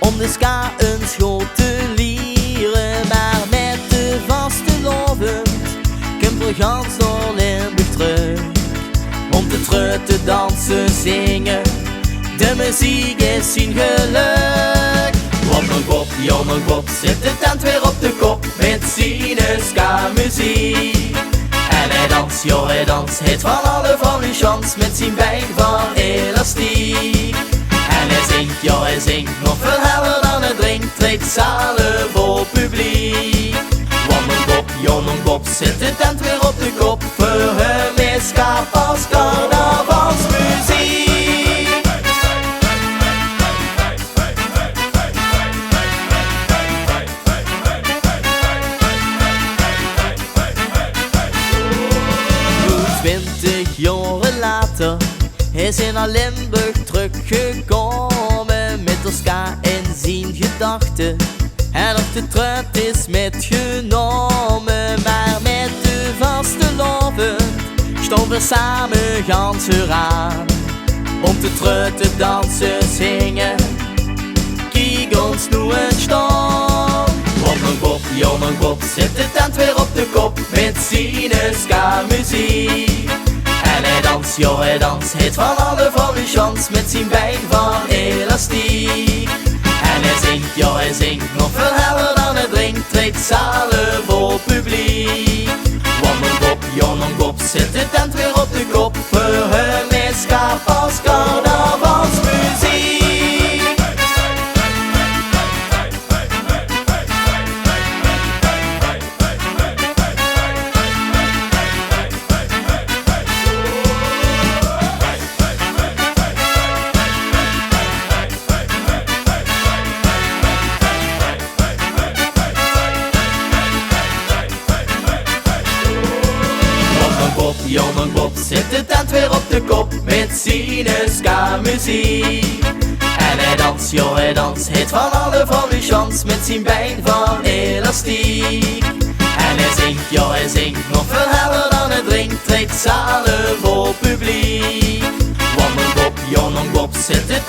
om de ska een schoot te leren. Maar met de vaste lovend komt er gans door Limburg terug. Om te treuten, dansen, zingen, de muziek is zijn geluk. Jongen Bob zit de tent weer op de kop met zijn ska-muziek. En hij dans, het van alle van uw chans met zijn been van elastiek. En hij zingt nog veel heller dan het drinkt, treedt zalen vol publiek. Jongen Bob zit de tent weer op de kop, voor hem is ska pas carnavalsmuziek. Jaren later is hij naar Limburg teruggekomen met de ska in zijn gedachten. En of de truit is metgenomen, maar met de vaste loven stonden we samen gans aan. Om te truiten, dansen, zingen, kijk ons nu een stom. Jongen Bob zit de tent weer op de kop met zijn ska-muziek. En hij dans, het van alle van uw chans met zijn been van elastiek. En hij zingt nog veel heller dan het drinkt, treedt zalen vol publiek. Jongen Bob zit de tent weer op de kop, voor hem is ska pas carnavalsmuziek. Jongen Bob zit de tent weer op de kop met zijn ska-muziek. En hij dans, het van alle van uw chans met zijn been van elastiek. En hij zingt nog veel heller dan het drinkt, treedt zalen vol publiek. Jongen Bob zit de